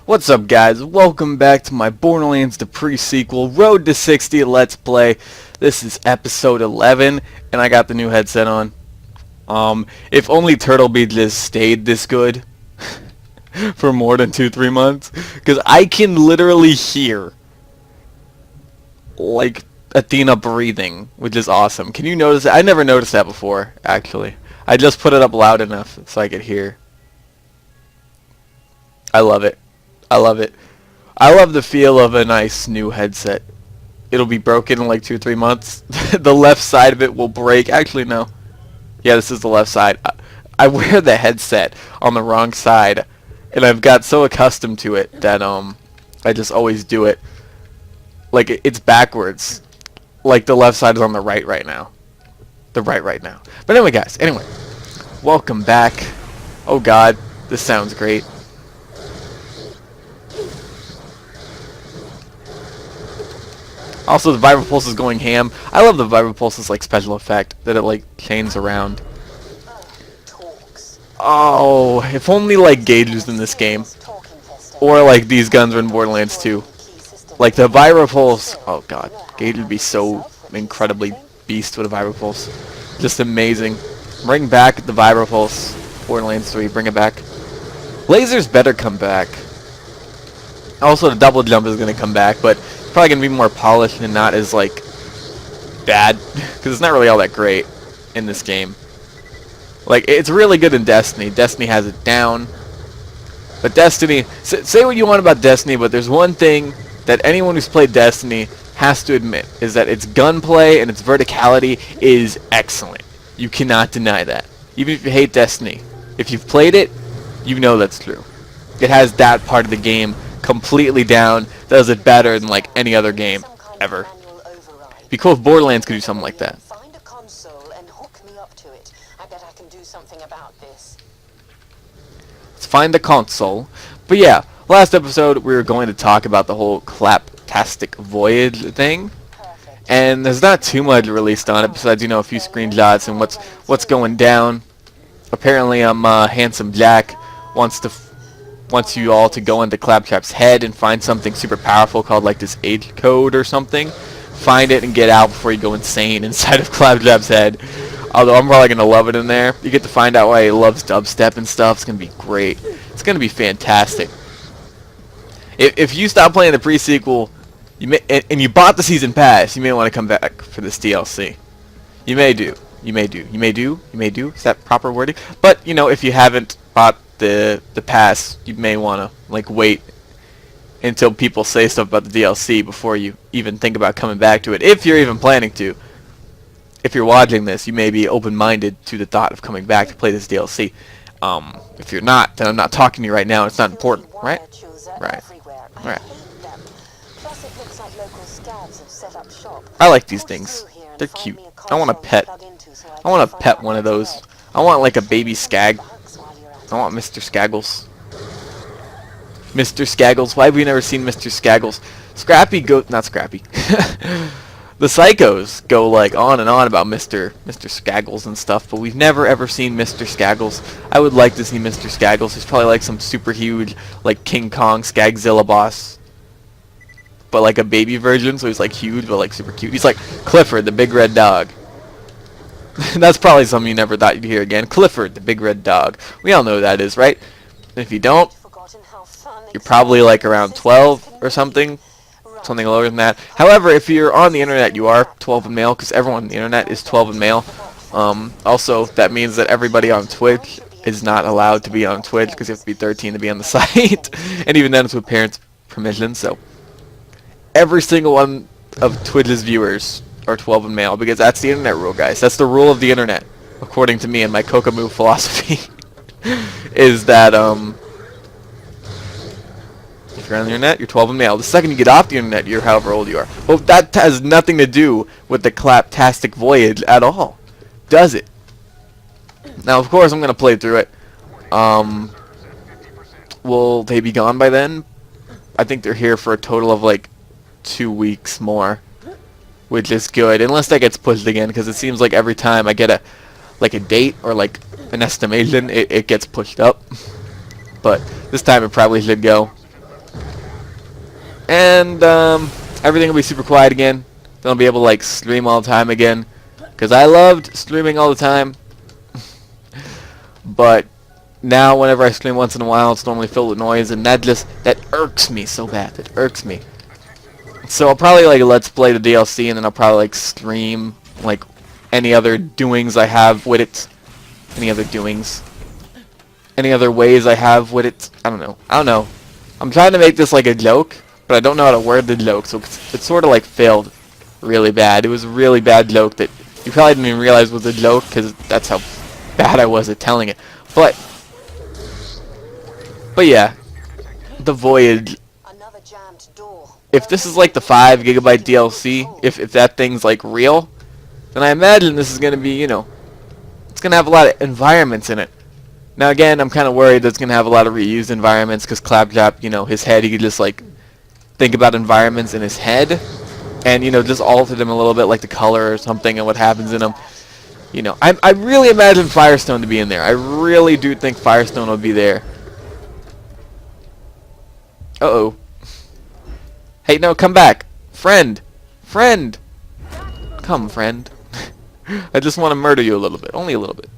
What's up, guys? Welcome back to my Borderlands the PreSequel Road to 60 Let's Play. This is episode 11, and I got the new headset on. If only Turtleby just stayed this good for more than 2-3 months, because I can literally hear, like, Athena breathing, which is awesome. Can you notice that? I never noticed that before, actually. I just put it up loud enough so I could hear. I love it. I love it. I love the feel of a nice new headset. It'll be broken in like 2-3 months. The left side of it will break. Actually, no. Yeah, this is the left side. I wear the headset on the wrong side, and I've got so accustomed to it that I just always do it. Like it's backwards. Like the left side is on the right now. The right now. But anyway, guys. Anyway, welcome back. Oh God, this sounds great. Also, the vibro pulse is going ham. I love the vibro pulse's like special effect that it like chains around. Oh, if only like Gage was in this game, or like these guns were in Borderlands 2. Like the vibro pulse. Oh God, Gage would be so incredibly beast with a vibro pulse. Just amazing. Bring back the vibro pulse. Borderlands 3, bring it back. Lasers better come back. Also, the double jump is gonna come back, but probably gonna be more polished and not as like bad because it's not really all that great in this game. Like it's really good in Destiny. Destiny has it down, but Destiny, say what you want about Destiny, but there's one thing that anyone who's played Destiny has to admit is that its gunplay and its verticality is excellent. You cannot deny that. Even if you hate Destiny, if you've played it, you know that's true. It has that part of the game completely down, does it better than like any other game ever. It'd be cool if Borderlands could do something like that. Find a console and hook me up to it. I bet I can do something about this. Let's find the console. But yeah, last episode we were going to talk about the whole claptastic voyage thing. And there's not too much released on it besides, you know, a few screenshots and what's going down. Apparently Handsome Jack wants you all to go into Claptrap's head and find something super powerful called like this H code or something. Find it and get out before you go insane inside of Claptrap's head. Although I'm probably gonna love it in there. You get to find out why he loves dubstep and stuff. It's gonna be great. It's gonna be fantastic. If you stop playing the PreSequel, and you bought the season pass, you may want to come back for this DLC. You may do. You may do. You may do. You may do. Is that proper wording? But you know, if you haven't bought the pass, you may want to like wait until people say stuff about the DLC before you even think about coming back to it, if you're even planning to. If you're watching this, you may be open-minded to the thought of coming back to play this DLC. If you're not, then I'm not talking to you right now. It's not important, right? Right. Right. I like these things. They're cute. I want a pet. I want to pet one of those. I want like a baby skag. I want Mr. Skaggles. Mr. Skaggles. Why have we never seen Mr. Skaggles? Scrappy go... Not Scrappy. The Psychos go like on and on about Mr. Skaggles and stuff, but we've never ever seen Mr. Skaggles. I would like to see Mr. Skaggles. He's probably like some super huge like King Kong Skagzilla boss. But like a baby version, so he's like huge but like super cute. He's like Clifford, the big red dog. That's probably something you never thought you'd hear again. Clifford, the big red dog. We all know who that is, right? And if you don't, you're probably like around 12 or something. Something lower than that. However, if you're on the internet, you are 12 and male, because everyone on the internet is 12 and male. Also, that means that everybody on Twitch is not allowed to be on Twitch, because you have to be 13 to be on the site. And even then, it's with parents' permission. So, every single one of Twitch's viewers are 12 and male, because that's the internet rule, guys. That's the rule of the internet, according to me and my Kokomu philosophy. Is that if you're on the internet, you're 12 and male. The second you get off the internet, you're however old you are. Well, that has nothing to do with the claptastic voyage at all, does it? Now, of course, I'm gonna play through it. Will they be gone by then? I think they're here for a total of like 2 weeks more, which is good, unless that gets pushed again, because it seems like every time I get a date or like an estimation, it gets pushed up. But this time it probably should go. And everything will be super quiet again. Then I'll be able to like stream all the time again, because I loved streaming all the time. But now whenever I stream once in a while, it's normally filled with noise, and that irks me so bad. It irks me. So I'll probably like let's play the DLC, and then I'll probably like stream like any other doings I have with it. Any other doings? Any other ways I have with it? I don't know. I'm trying to make this like a joke, but I don't know how to word the joke, so it's sort of like failed really bad. It was a really bad joke that you probably didn't even realize was a joke, because that's how bad I was at telling it. But yeah, the voyage. If this is like the 5 GB DLC, if that thing's like real, then I imagine this is gonna be, you know, it's gonna have a lot of environments in it. Now again, I'm kind of worried that it's gonna have a lot of reused environments, because Claptrap, you know, his head, he could just like think about environments in his head, and you know, just alter them a little bit, like the color or something, and what happens in them. You know, I really imagine Firestone to be in there. I really do think Firestone will be there. Uh-oh. Hey, no, come back. Friend. Friend. Come, friend. I just want to murder you a little bit. Only a little bit.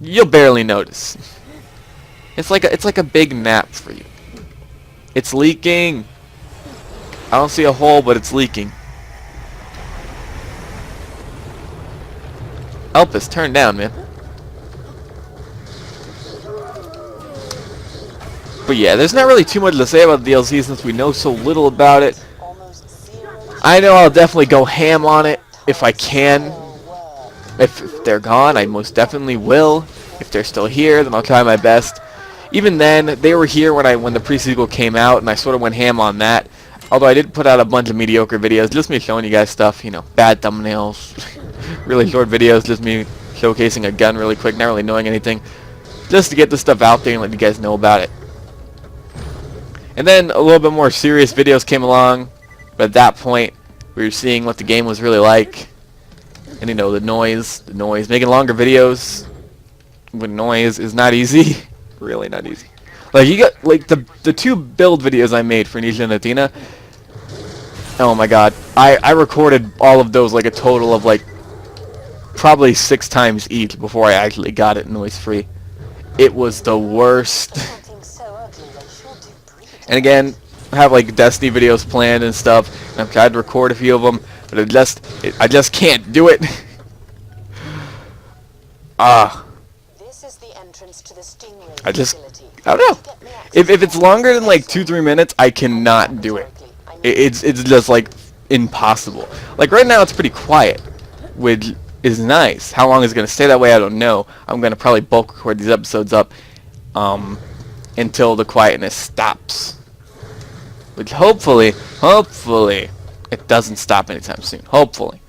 You'll barely notice. It's like a big nap for you. It's leaking. I don't see a hole, but it's leaking. Elpis, turn down, man. But yeah, there's not really too much to say about the DLC since we know so little about it. I know I'll definitely go ham on it if I can. If they're gone, I most definitely will. If they're still here, then I'll try my best. Even then, they were here when the pre-sequel came out, and I sort of went ham on that. Although I did put out a bunch of mediocre videos, just me showing you guys stuff, you know, bad thumbnails, really short videos, just me showcasing a gun really quick, not really knowing anything, just to get this stuff out there and let you guys know about it. And then a little bit more serious videos came along, but at that point, we were seeing what the game was really like, and you know, the noise, making longer videos with noise is not easy, really not easy. Like, you got, like, the 2 build videos I made for Nisha and Athena, oh my god, I recorded all of those like a total of like probably 6 times each before I actually got it noise free. It was the worst. And again, I have like Destiny videos planned and stuff, and I've tried to record a few of them, but I just can't do it. I don't know. If it's longer than like 2-3 minutes, I cannot do it. It's just like impossible. Like right now, it's pretty quiet, which is nice. How long is it gonna stay that way? I don't know. I'm gonna probably bulk record these episodes up until the quietness stops. Which hopefully, it doesn't stop anytime soon. Hopefully.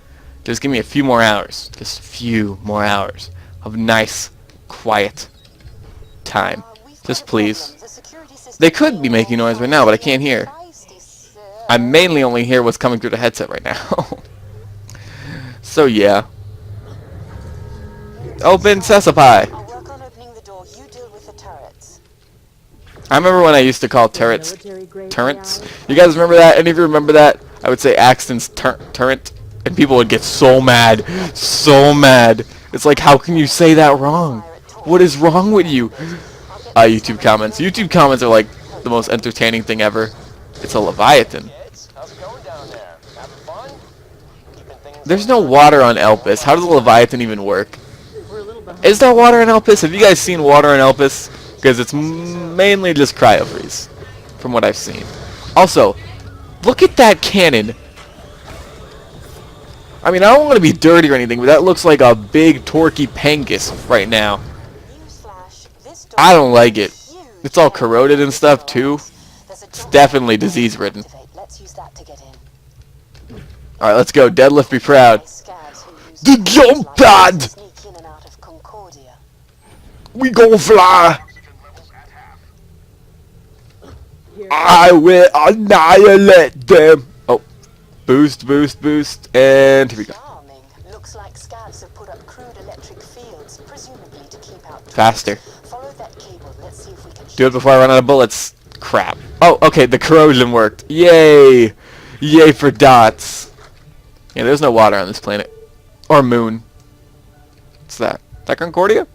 Just give me a few more hours. Just a few more hours of nice, quiet time. Just please. They could be making noise right now, but I can't hear. I mainly only hear what's coming through the headset right now. So yeah. Open Sesame. I remember when I used to call turrets. You guys remember that? Any of you remember that? I would say Axton's turret, and people would get so mad. So mad. It's like, how can you say that wrong? What is wrong with you? YouTube comments. YouTube comments are like the most entertaining thing ever. It's a Leviathan. There's no water on Elpis. How does a Leviathan even work? Is there water in Elpis? Have you guys seen water in Elpis? Because it's mainly just cryo freeze, from what I've seen. Also, look at that cannon. I mean, I don't want to be dirty or anything, but that looks like a big torquey Pengus right now. I don't like it. It's all corroded and stuff too. It's definitely disease-ridden. Alright, let's go. Deadlift, be proud. The jump pad! We gon' fly! I will annihilate them! Oh. Boost, boost, boost, and here we go. Looks like scavs have put up crude electric fields, presumably to keep out. Faster. Follow that cable. Let's see if we can do it before I run out of bullets. Crap. Oh, okay, the corrosion worked. Yay! Yay for dots. Yeah, there's no water on this planet. Or moon. What's that? Is that Concordia?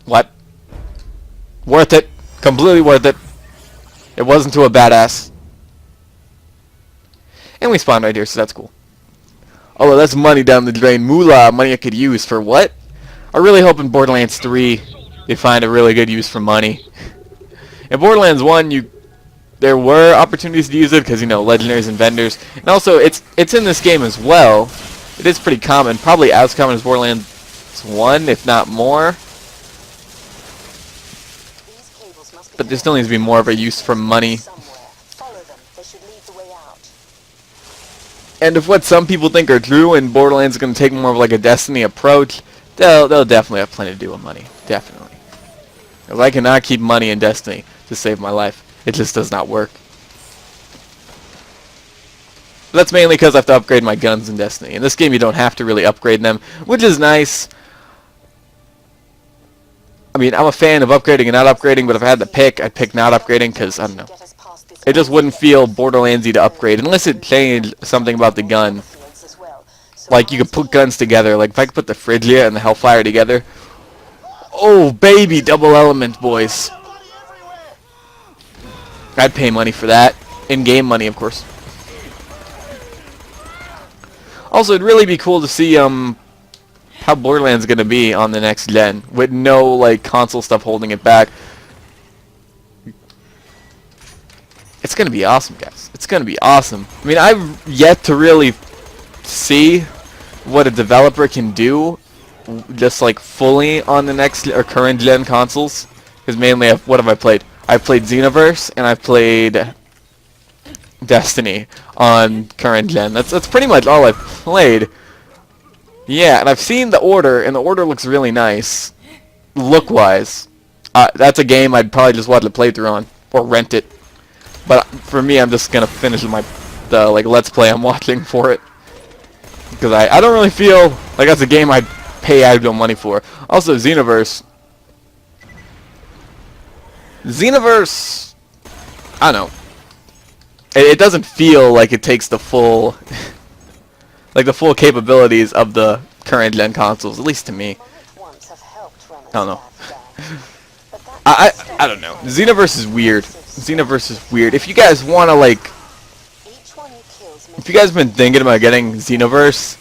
What? Worth it. Completely worth it. It wasn't to a badass. And we spawned right here, so that's cool. Oh, that's money down the drain. Moolah, money I could use for what? I really hope in Borderlands 3 they find a really good use for money. In Borderlands 1, there were opportunities to use it because, you know, legendaries and vendors. And also, it's in this game as well. It is pretty common. Probably as common as Borderlands 1, if not more. But there still needs to be more of a use for money. And if what some people think are true and Borderlands is going to take more of like a Destiny approach, they'll definitely have plenty to do with money. Definitely. Because I cannot keep money in Destiny to save my life. It just does not work. But that's mainly because I have to upgrade my guns in Destiny. In this game you don't have to really upgrade them, which is nice. I mean, I'm a fan of upgrading and not upgrading, but if I had to pick, I'd pick not upgrading because, I don't know. It just wouldn't feel Borderlandsy to upgrade unless it changed something about the gun. Like you could put guns together. Like if I could put the Phrygia and the Hellfire together. Oh baby, double element, boys. I'd pay money for that. In-game money, of course. Also, it'd really be cool to see how Borderlands is gonna be on the next gen with no like console stuff holding it back. It's going to be awesome, guys. It's going to be awesome. I mean, I've yet to really see what a developer can do just like fully on the next or current gen consoles. Because mainly, what have I played? I've played Xenoverse and I've played Destiny on current gen. That's pretty much all I've played. Yeah, and I've seen The Order, and The Order looks really nice, look-wise. That's a game I'd probably just watch a playthrough on or rent it. But for me, I'm just gonna finish the Let's Play I'm watching for it, because I don't really feel like that's a game I'd pay actual money for. Also, Xenoverse, I don't know. It doesn't feel like it takes the full, like the full capabilities of the current gen consoles, at least to me. I don't know. I don't know. Xenoverse is weird. Xenoverse is weird. If you guys want to, like... If you guys have been thinking about getting Xenoverse,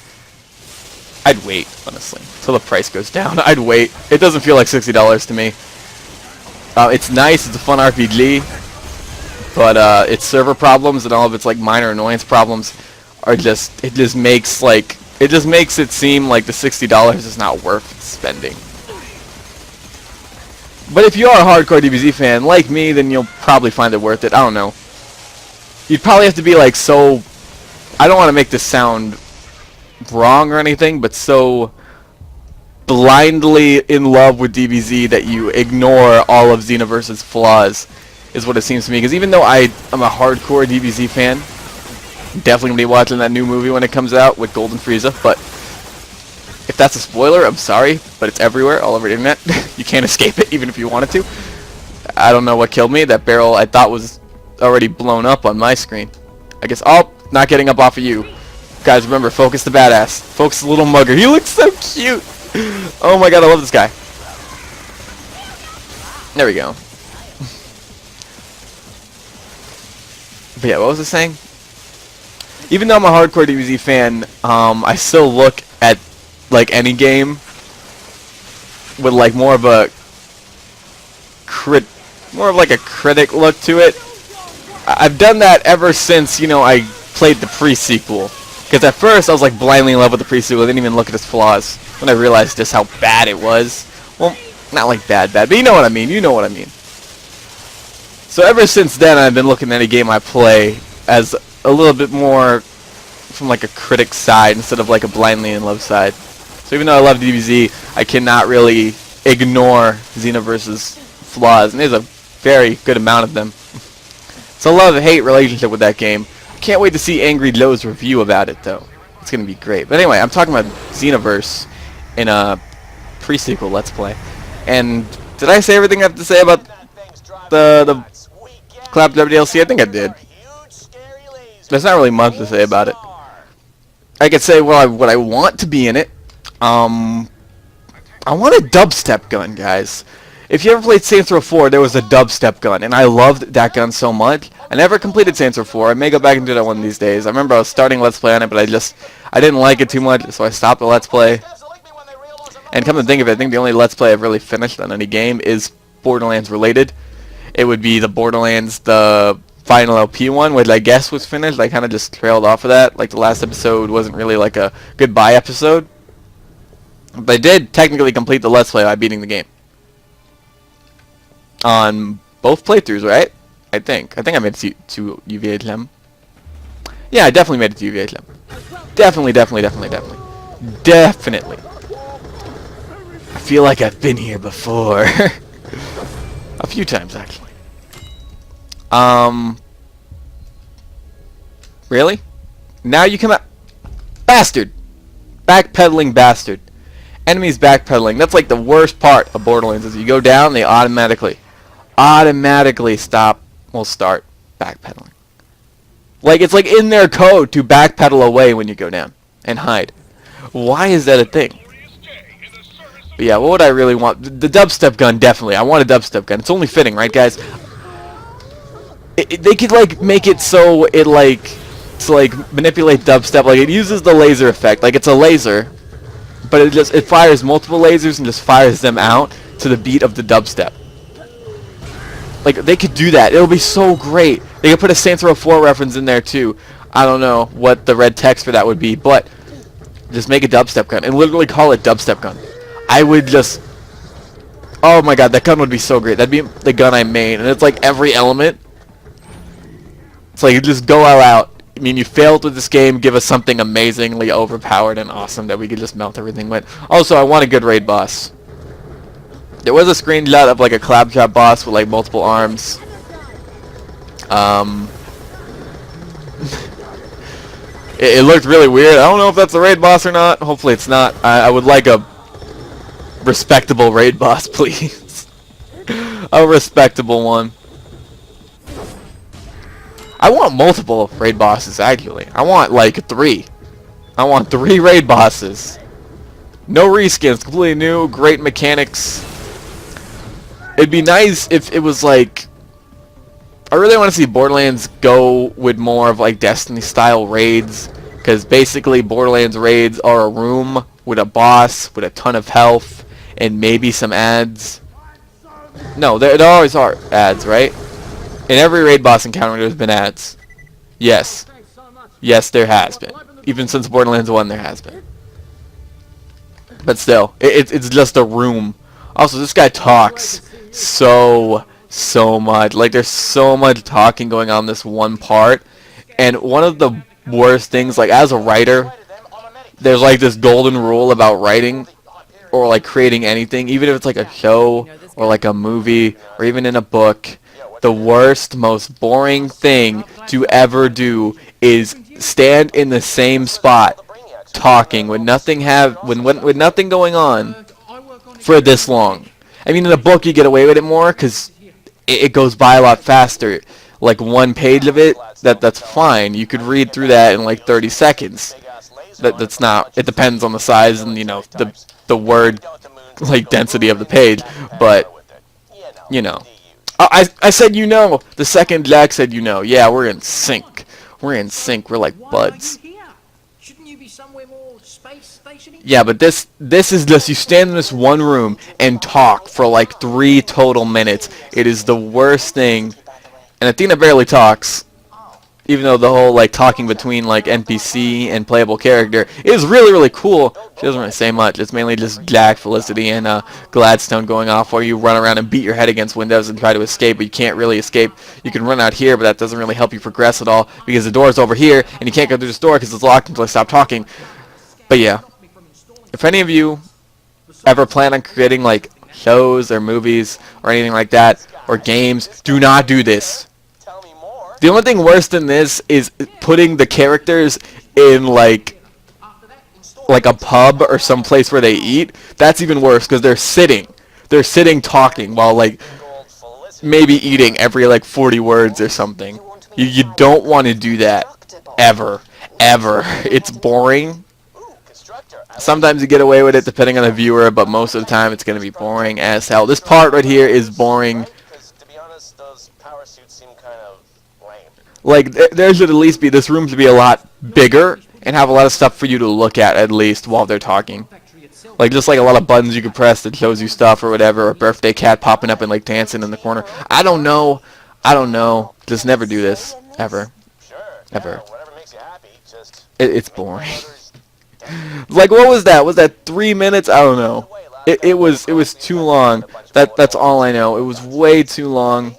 I'd wait, honestly, until the price goes down. I'd wait. It doesn't feel like $60 to me. It's nice. It's a fun RPG. But its server problems and all of its, like, minor annoyance problems are just... It just makes it seem like the $60 is not worth spending. But if you are a hardcore DBZ fan like me, then you'll probably find it worth it. I don't know. You'd probably have to be like so... I don't want to make this sound wrong or anything, but so blindly in love with DBZ that you ignore all of Xenoverse's flaws is what it seems to me. Because even though I'm a hardcore DBZ fan, I'm definitely going to be watching that new movie when it comes out with Golden Frieza, but... If that's a spoiler, I'm sorry, but it's everywhere, all over the internet. You can't escape it, even if you wanted to. I don't know what killed me. That barrel I thought was already blown up on my screen. I guess, oh, not getting up off of you. Guys, remember, Focus the badass. Focus the little mugger. He looks so cute. Oh my god, I love this guy. There we go. But yeah, what was I saying? Even though I'm a hardcore DBZ fan, I still look at like any game with like more of like a critic look to it. I've done that ever since, you know, I played the pre-sequel. Because at first I was like blindly in love with the pre-sequel. I didn't even look at its flaws when I realized just how bad it was. Well, not like bad, but you know what I mean. You know what I mean. So ever since then, I've been looking at any game I play as a little bit more from like a critic side instead of like a blindly in love side. So even though I love DBZ, I cannot really ignore Xenoverse's flaws, and there's a very good amount of them. It's a love-hate relationship with that game. I can't wait to see Angry Joe's review about it, though. It's going to be great. But anyway, I'm talking about Xenoverse in a pre-sequel Let's Play. And Did I say everything I have to say about the Claptrap DLC? I think I did. There's not really much to say about it. I could say what I want to be in it. I want a dubstep gun, guys. If you ever played Saints Row 4, there was a dubstep gun, and I loved that gun so much. I never completed Saints Row 4. I may go back and do that one of these days. I remember I was starting Let's Play on it, but I didn't like it too much, so I stopped the Let's Play. And come to think of it, I think the only Let's Play I've really finished on any game is Borderlands related. It would be the Borderlands, the final LP one, which I guess was finished. I kind of just trailed off of that. Like, the last episode wasn't really like a goodbye episode. But I did technically complete the Let's Play by beating the game. On both playthroughs, right? I think I made it to UVHM. Yeah, I definitely made it to UVHM. Definitely. I feel like I've been here before. A few times, actually. Really? Now you come out. Bastard! Backpedaling bastard. Enemies backpedaling. That's like the worst part of Borderlands is you go down, they automatically start backpedaling. Like, it's like in their code to backpedal away when you go down and hide. Why is that a thing? But yeah, what would I really want? The dubstep gun, definitely. I want a dubstep gun. It's only fitting, right, guys? They could, like, make it so it, like, to, like, manipulate dubstep. Like, it uses the laser effect. Like, it's a laser, but it fires multiple lasers and just fires them out to the beat of the dubstep. Like, they could do that. It'll be so great. They could put a Saints Row 4 reference in there, too. I don't know what the red text for that would be, but just make a dubstep gun and literally call it dubstep gun. I would just... Oh my god, that gun would be so great. That'd be the gun I made. And it's like every element. It's like you just go all out. I mean, you failed with this game. Give us something amazingly overpowered and awesome that we could just melt everything with. Also, I want a good raid boss. There was a screenshot of like a claptrap boss with like multiple arms. It looked really weird. I don't know if that's a raid boss or not. Hopefully it's not. I would like a respectable raid boss, please. A respectable one. I want multiple raid bosses, actually. I want like 3. I want 3 raid bosses. No reskins, completely new, great mechanics. It'd be nice if it was like... I really want to see Borderlands go with more of like Destiny style raids. Because basically Borderlands raids are a room with a boss with a ton of health and maybe some ads. No, there always are ads, right? In every raid boss encounter there's been ads. Yes. Yes, there has been. Even since Borderlands 1 there has been. But still, it's just a room. Also, this guy talks so much. Like, there's so much talking going on in this one part. And one of the worst things, like, as a writer, there's like this golden rule about writing or like creating anything, even if it's like a show or like a movie or even in a book. The worst, most boring thing to ever do is stand in the same spot talking with nothing with nothing going on for this long. I mean, in a book you get away with it more because it goes by a lot faster. Like one page of it, that's fine. You could read through that in like 30 seconds. That's not. It depends on the size and, you know, the word like density of the page. But you know, I said, you know. The second Jack said, you know. Yeah, we're in sync. We're in sync. We're like buds. Yeah, but this is just, you stand in this one room and talk for like 3 total minutes. It is the worst thing. And Athena barely talks, even though the whole like talking between like NPC and playable character is really cool. She doesn't really say much. It's mainly just Jack, Felicity, and Gladstone going off while you run around and beat your head against windows and try to escape, but you can't really escape. You can run out here, but that doesn't really help you progress at all because the door's over here and you can't go through this door because it's locked until I stop talking. But yeah, if any of you ever plan on creating like shows or movies or anything like that, or games, do not do this. The only thing worse than this is putting the characters in like a pub or some place where they eat. That's even worse because they're sitting. they're sitting talking while like maybe eating every like 40 words or something. You don't want to do that ever. It's boring. Sometimes you get away with it depending on the viewer, but most of the time it's going to be boring as hell. This part right here is boring. Like, there should at least be, this room should be a lot bigger and have a lot of stuff for you to look at least while they're talking. Like, just like a lot of buttons you can press that shows you stuff or whatever, or a birthday cat popping up and like dancing in the corner. I don't know. Just never do this. Ever. It's boring. Like, what was that? Was that 3 minutes? I don't know. It was too long. That's all I know. It was way too long.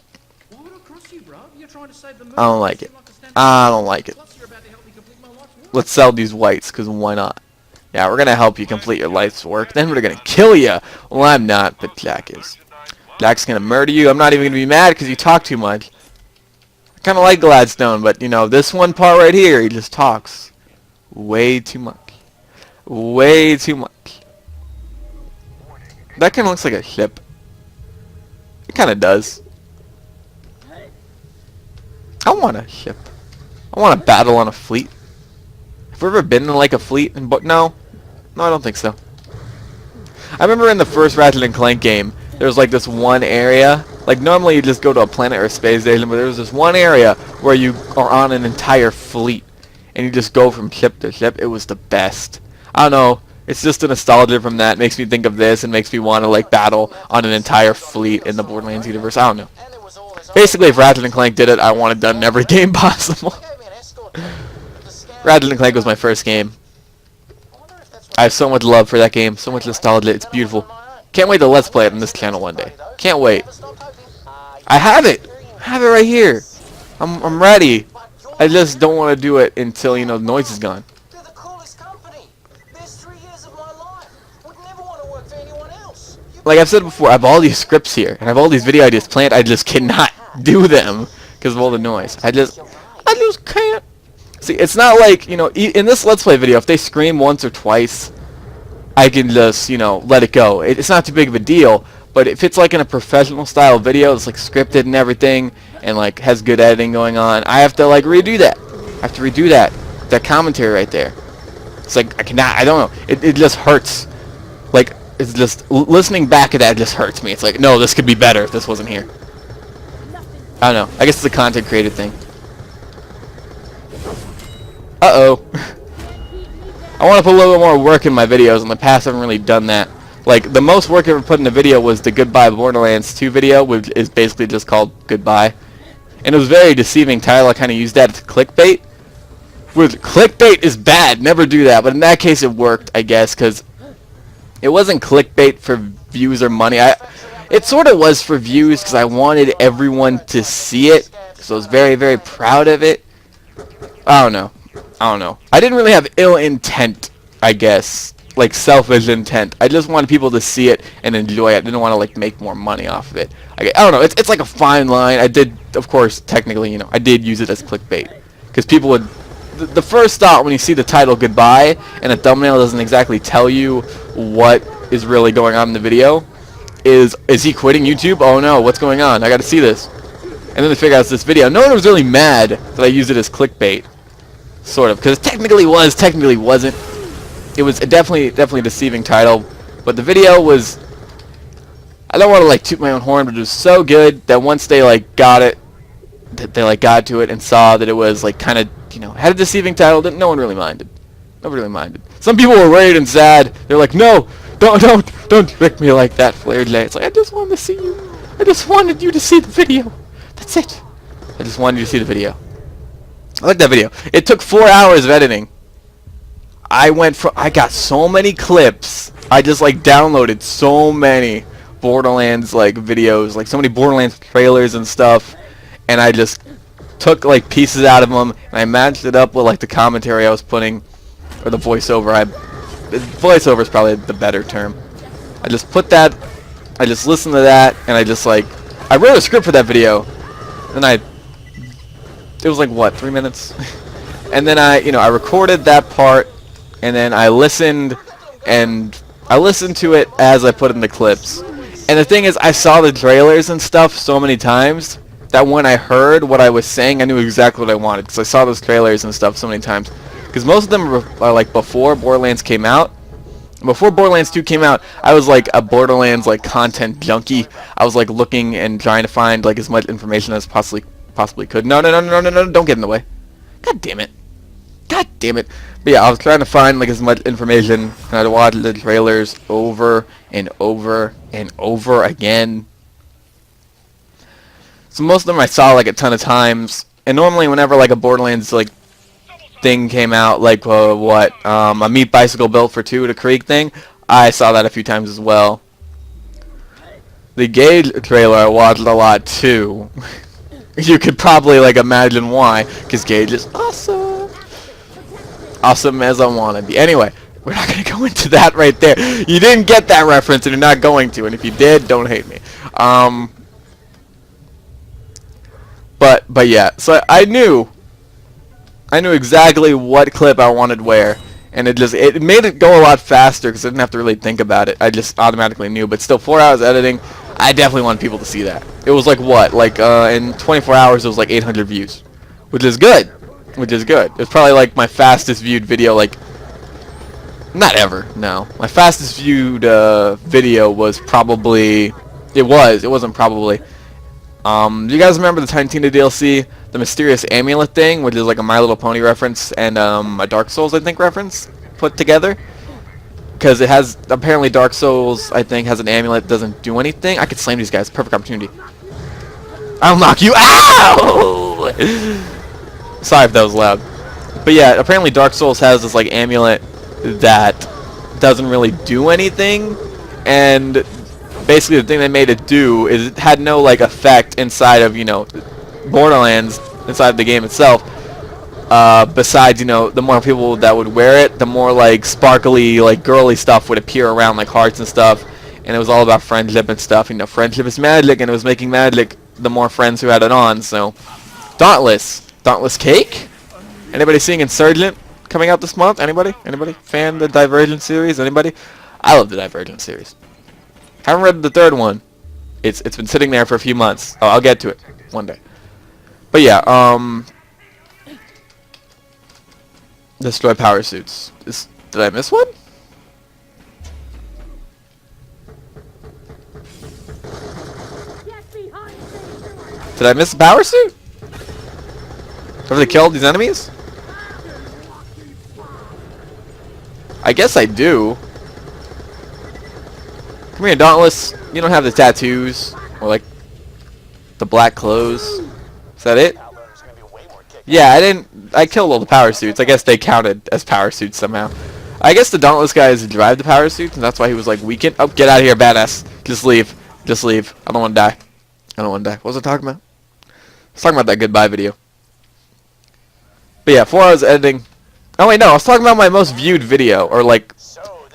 I don't like it. Let's sell these whites, because why not? Yeah, we're going to help you complete your life's work. Then we're going to kill you. Well, I'm not, but Jack is. Jack's going to murder you. I'm not even going to be mad because you talk too much. I kind of like Gladstone, but, you know, this one part right here, he just talks way too much. Way too much. That kind of looks like a ship. It kind of does. I want a ship. I want to battle on a fleet. Have we ever been in like a fleet? No, I don't think so. I remember in the first Ratchet & Clank game, there was like this one area. Like normally you just go to a planet or a space station, but there was this one area where you are on an entire fleet, and you just go from ship to ship. It was the best. I don't know. It's just a nostalgia from that. It makes me think of this and makes me want to like battle on an entire fleet in the Borderlands universe. I don't know. Basically, if Ratchet & Clank did it, I want it done in every game possible. Ratchet & Clank was my first game. I have so much love for that game, so much nostalgia. It's beautiful. Can't wait to Let's Play it on this channel one day. Can't wait. I have it. I have it right here. I'm ready. I just don't want to do it until, you know, the noise is gone. Like I've said before, I have all these scripts here, and I have all these video ideas planned. I just cannot do them because of all the noise. I just can't. See, it's not like, you know, in this Let's Play video, if they scream once or twice, I can just, you know, let it go. It's not too big of a deal. But if it's like in a professional style video, it's like scripted and everything, and like has good editing going on, I have to like redo that. I have to redo that commentary right there. It's like I don't know. It just hurts. Like, it's just listening back at that just hurts me. It's like, no, this could be better if this wasn't here. I don't know. I guess it's a content creator thing. Uh-oh. I want to put a little bit more work in my videos. In the past, I haven't really done that. Like, the most work I ever put in a video was the Goodbye Borderlands 2 video, which is basically just called Goodbye. And it was very deceiving title. I kind of used that as clickbait. Clickbait is bad. Never do that. But in that case, it worked, I guess, because it wasn't clickbait for views or money. It sort of was for views because I wanted everyone to see it. So I was very, very proud of it. I don't know. I didn't really have ill intent, I guess. Like selfish intent. I just wanted people to see it and enjoy it. I didn't want to like make more money off of it. I don't know. It's like a fine line. I did, of course, technically, you know, I did use it as clickbait because people would. The first thought when you see the title Goodbye and a thumbnail doesn't exactly tell you what is really going on in the video is he quitting YouTube? Oh no, what's going on? I got to see this. And then they figure out it's this video. No one was really mad that I used it as clickbait, sort of, because it technically wasn't. It was a definitely deceiving title, but the video was. I don't want to like toot my own horn, but it was so good that once they like got it, they like got to it and saw that it was like kind of, you know, had a deceiving title. That no one really minded. Nobody really minded. Some people were worried and sad. They're like, no, don't trick me like that, Flare J. It's like, I just wanted to see you. I just wanted you to see the video. That's it. I just wanted you to see the video. I like that video. It took 4 hours of editing. I got so many clips. I just like downloaded so many Borderlands like videos, like so many Borderlands trailers and stuff, and I just took like pieces out of them and I matched it up with like the commentary I was putting, or the voiceover. Voiceover is probably the better term. I just put that. I just listened to that, and I just like I wrote a script for that video, and it was like what, 3 minutes, and then I recorded that part. And then I listened to it as I put in the clips, And the thing is, I saw the trailers and stuff so many times that when I heard what I was saying, I knew exactly what I wanted, because I saw those trailers and stuff so many times. Because most of them are like before Borderlands came out. Before Borderlands 2 came out, I was like a Borderlands like content junkie. I was like looking and trying to find like as much information as possibly could. No, don't get in the way. God damn it. God damn it. But yeah, I was trying to find like as much information, and I'd watch the trailers over and over and over again. So most of them I saw like a ton of times, and normally whenever like a Borderlands like thing came out, like a Meat Bicycle built for 2 at a Creek thing, I saw that a few times as well. The Gage trailer I watched a lot too. You could probably like imagine why, because Gage is awesome. Awesome as I want to be. Anyway, we're not going to go into that right there. You didn't get that reference and you're not going to, and if you did, don't hate me. But yeah, so I knew exactly what clip I wanted where, and it made it go a lot faster because I didn't have to really think about it. I just automatically knew. But still, 4 hours editing, I definitely want people to see that. It was like what, like in 24 hours it was like 800 views, which is good. It was probably like my fastest viewed video, like not ever. No, my fastest viewed video was probably it wasn't probably. Do you guys remember the Tiny Tina DLC, the mysterious amulet thing, which is like a My Little Pony reference and a Dark Souls, I think, reference put together? Because it has, apparently Dark Souls, I think, has an amulet that doesn't do anything. I could slam these guys. Perfect opportunity. I'll knock you out! Sorry if that was loud. But yeah, apparently Dark Souls has this like amulet that doesn't really do anything, and basically the thing they made it do is it had no like effect inside of, you know, Borderlands, inside of the game itself. Besides, you know, the more people that would wear it, the more like sparkly, like girly stuff would appear around, like hearts and stuff. And it was all about friendship and stuff. You know, friendship is magic, and it was making magic the more friends who had it on. So, Dauntless Cake. Anybody seeing Insurgent coming out this month? Anybody? Fan of the Divergent series? Anybody? I love the Divergent series. Haven't read the third one. It's been sitting there for a few months. Oh, I'll get to it one day. But yeah, destroy power suits. Did I miss one? Did I miss a power suit? Have they killed these enemies? I guess I do. Come here, Dauntless. You don't have the tattoos or like the black clothes. Is that it? Yeah, I killed all the power suits. I guess they counted as power suits somehow. I guess the Dauntless guys drive the power suits, and that's why he was like weakened. Oh, get out of here, badass. Just leave. I don't want to die. What was I talking about? I was talking about that goodbye video. But yeah, 4 hours editing. Oh wait, no, I was talking about my most viewed video, or like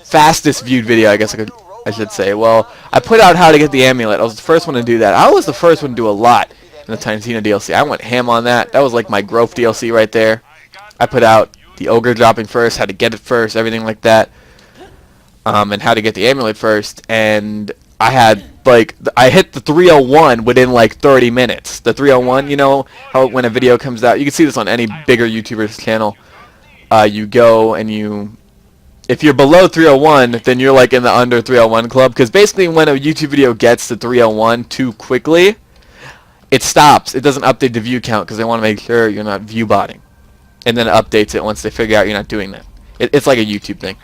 fastest viewed video, I guess I should say. Well, I put out how to get the amulet. I was the first one to do that. I was the first one to do a lot in the Tiny Tina DLC. I went ham on that. That was like my growth DLC right there. I put out the ogre dropping first, how to get it first, everything like that, and how to get the amulet first. And I had like I hit the 301 within like 30 minutes. The 301, you know how when a video comes out, you can see this on any bigger YouTuber's channel. You go and if you're below 301, then you're like in the under 301 club. Because basically when a YouTube video gets to 301 too quickly, it stops. It doesn't update the view count because they want to make sure you're not view botting. And then it updates it once they figure out you're not doing that. It's like a YouTube thing.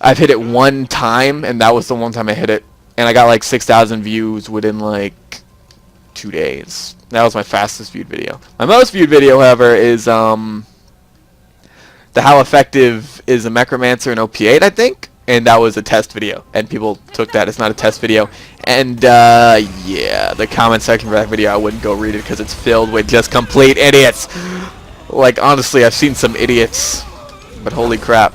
I've hit it one time, and that was the one time I hit it. And I got like 6,000 views within like 2 days. That was my fastest viewed video. My most viewed video, however, is the how effective is a Necromancer in OP8, I think, and that was a test video, and people took that as not a test video. And yeah, the comment section for that video, I wouldn't go read it because it's filled with just complete idiots. Like, honestly, I've seen some idiots, but holy crap.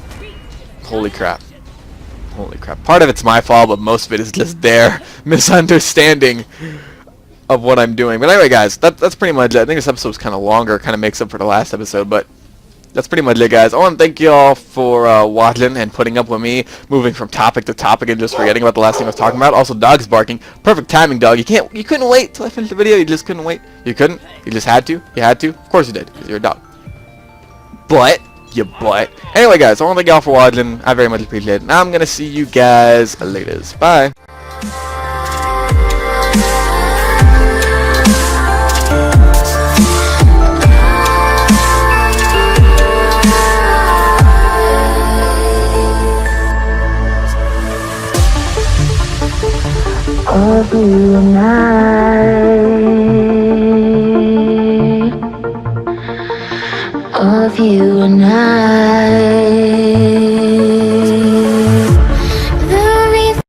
Part of it's my fault, but most of it is just their misunderstanding of what I'm doing. But anyway, guys, that's pretty much it. I think this episode's kind of longer, kind of makes up for the last episode, but that's pretty much it, guys. I want to thank you all for watching and putting up with me moving from topic to topic and just forgetting about the last thing I was talking about. Also, dogs barking. Perfect timing, dog. You couldn't wait till I finished the video. You just couldn't wait. You couldn't. You just had to. You had to. Of course you did, because you're a dog. But anyway, guys, I want to thank y'all for watching. I very much appreciate it. Now I'm gonna see you guys later. Bye. All through the night.